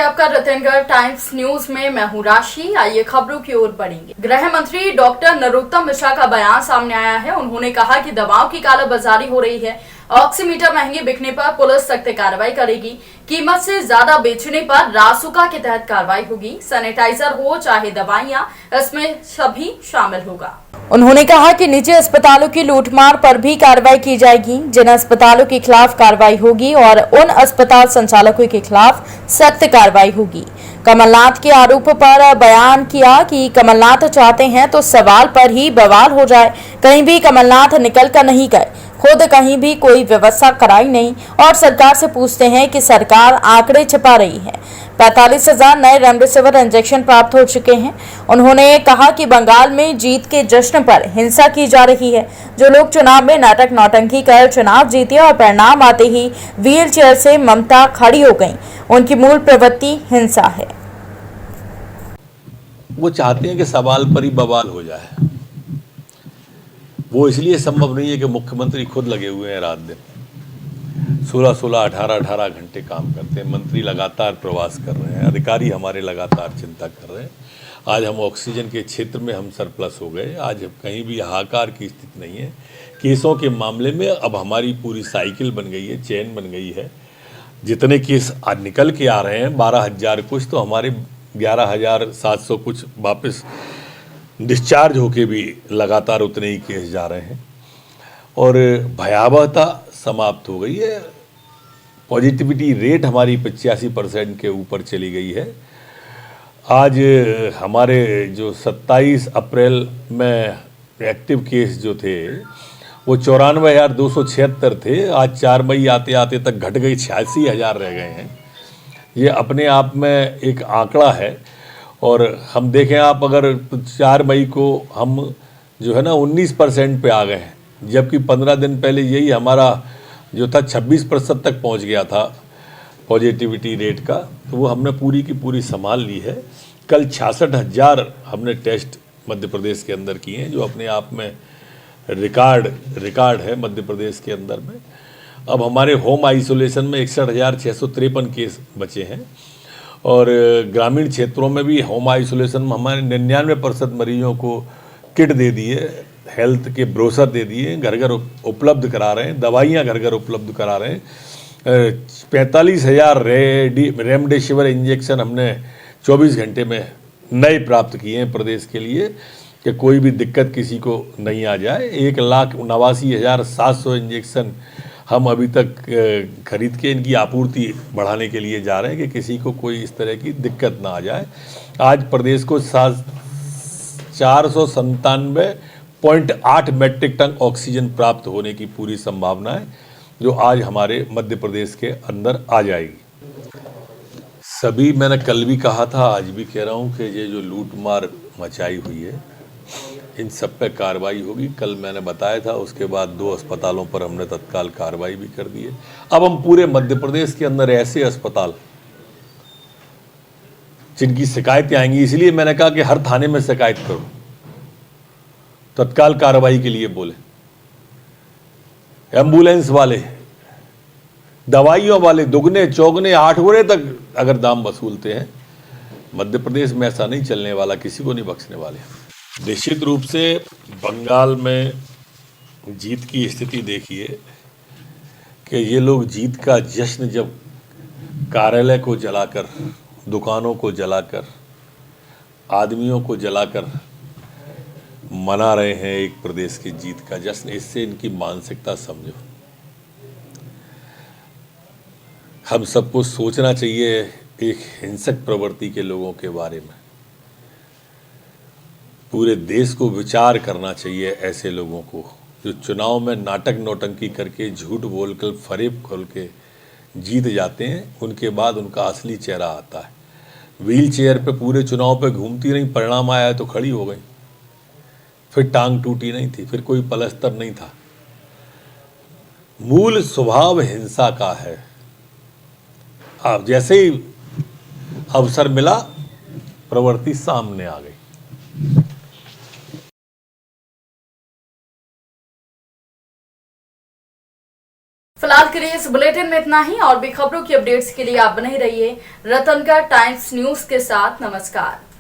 आपका Ratangarh times news में मैं हूं राशि। आइए खबरों की ओर बढ़ेंगे। गृह मंत्री डॉक्टर नरोत्तम मिश्रा का बयान सामने आया है। उन्होंने कहा कि दवाओं की कालाबाजारी हो रही है। ऑक्सीमीटर महंगे बिकने पर पुलिस सख्त कार्रवाई करेगी। कीमत से ज्यादा बेचने पर रासुका के तहत कार्रवाई होगी। सैनिटाइजर हो चाहे दवाइयां, इसमें सभी शामिल होगा। उन्होंने कहा कि निजी अस्पतालों की लूटमार पर भी कार्रवाई की जाएगी। जिन अस्पतालों के खिलाफ कार्रवाई होगी और उन अस्पताल संचालकों के खिलाफ सख्त कार्रवाई होगी। कमलनाथ के आरोप पर बयान किया कि कमलनाथ चाहते हैं तो सवाल पर ही बवाल हो जाए। कहीं भी कमलनाथ निकल कर नहीं गए, खुद कहीं भी कोई व्यवस्था कराई नहीं और सरकार से पूछते हैं कि सरकार आंकड़े छिपा रही है। 45,000 नए रेमडेसिविर इंजेक्शन प्राप्त हो चुके हैं। उन्होंने कहा कि बंगाल में जीत के जश्न पर हिंसा की जा रही है। जो लोग चुनाव में नाटक नौटंकी कर चुनाव जीते और परिणाम आते ही व्हील चेयर से ममता खड़ी हो गई, उनकी मूल प्रवृत्ति हिंसा है। वो चाहते हैं कि सवाल पर ही बवाल हो जाए। वो इसलिए संभव नहीं है कि मुख्यमंत्री खुद लगे हुए हैं रात दिन 16-16, 18-18 घंटे काम करते हैं। मंत्री लगातार प्रवास कर रहे हैं, अधिकारी हमारे लगातार चिंता कर रहे हैं। आज हम ऑक्सीजन के क्षेत्र में हम सरप्लस हो गए। आज कहीं भी हाहाकार की स्थिति नहीं है। केसों के मामले में अब हमारी पूरी साइकिल बन गई है, चेन बन गई है। जितने केस आज निकल के आ रहे हैं 12,000 कुछ, तो हमारे 11,700 कुछ वापस डिस्चार्ज होके भी लगातार उतने ही केस जा रहे हैं और भयावहता समाप्त हो गई है। पॉजिटिविटी रेट हमारी 85% के ऊपर चली गई है। आज हमारे जो 27 अप्रैल में एक्टिव केस जो थे वो 94,276 थे। आज 4 मई आते आते तक घट गई, 86,000 रह गए हैं। ये अपने आप में एक आंकड़ा है। और हम देखें, आप अगर 4 मई को हम जो है ना 19% पे आ गए हैं, जबकि 15 दिन पहले यही हमारा जो था 26% तक पहुंच गया था पॉजिटिविटी रेट का। तो वो हमने पूरी की पूरी संभाल ली है। कल 66,000 हमने टेस्ट मध्य प्रदेश के अंदर किए हैं, जो अपने आप में रिकॉर्ड है मध्य प्रदेश के अंदर में। अब हमारे होम आइसोलेशन में 61,653 केस बचे हैं और ग्रामीण क्षेत्रों में भी होम आइसोलेशन में हमारे 99% मरीजों को किट दे दिए, हेल्थ के ब्रोशर दे दिए, घर घर उपलब्ध करा रहे हैं, दवाइयाँ घर घर उपलब्ध करा रहे हैं। 45,000 रेमडेसिविर इंजेक्शन हमने 24 घंटे में नए प्राप्त किए हैं प्रदेश के लिए कि कोई भी दिक्कत किसी को नहीं आ जाए। 1,89,700 इंजेक्शन हम अभी तक खरीद के इनकी आपूर्ति बढ़ाने के लिए जा रहे हैं कि किसी को कोई इस तरह की दिक्कत ना आ जाए। आज प्रदेश को 497.8 मैट्रिक टन ऑक्सीजन प्राप्त होने की पूरी संभावना है, जो आज हमारे मध्य प्रदेश के अंदर आ जाएगी। सभी, मैंने कल भी कहा था, आज भी कह रहा हूँ कि ये जो लूटमार मचाई हुई है, इन सब पे कार्रवाई होगी। कल मैंने बताया था, उसके बाद 2 अस्पतालों पर हमने तत्काल कार्रवाई भी कर दी है। अब हम पूरे मध्य प्रदेश के अंदर ऐसे अस्पताल जिनकी शिकायतें आएंगी, इसलिए मैंने कहा कि हर थाने में शिकायत करो, तत्काल कार्रवाई के लिए बोले। एम्बुलेंस वाले, दवाइयों वाले दुगने चौगने 8 गुने तक अगर दाम वसूलते हैं, मध्य प्रदेश में ऐसा नहीं चलने वाला, किसी को नहीं बख्शने वाले। निश्चित रूप से बंगाल में जीत की स्थिति देखिए कि ये लोग जीत का जश्न जब कार्यालय को जलाकर, दुकानों को जलाकर, आदमियों को जलाकर मना रहे हैं एक प्रदेश की जीत का जश्न। इससे इनकी मानसिकता समझो। हम सबको सोचना चाहिए एक हिंसक प्रवृत्ति के लोगों के बारे में। पूरे देश को विचार करना चाहिए ऐसे लोगों को जो चुनाव में नाटक नौटंकी करके, झूठ बोलकर, फरेब खोल के जीत जाते हैं। उनके बाद उनका असली चेहरा आता है। व्हील चेयर पे पूरे चुनाव पे घूमती रही, परिणाम आया तो खड़ी हो गई, फिर टांग टूटी नहीं थी, फिर कोई पलस्तर नहीं था। मूल स्वभाव हिंसा का है। अब जैसे ही अवसर मिला, प्रवृत्ति सामने आ गई। फिलहाल के लिए इस बुलेटिन में इतना ही। और भी खबरों की अपडेट्स के लिए आप बने रहिए रतनगढ़ टाइम्स न्यूज के साथ। नमस्कार।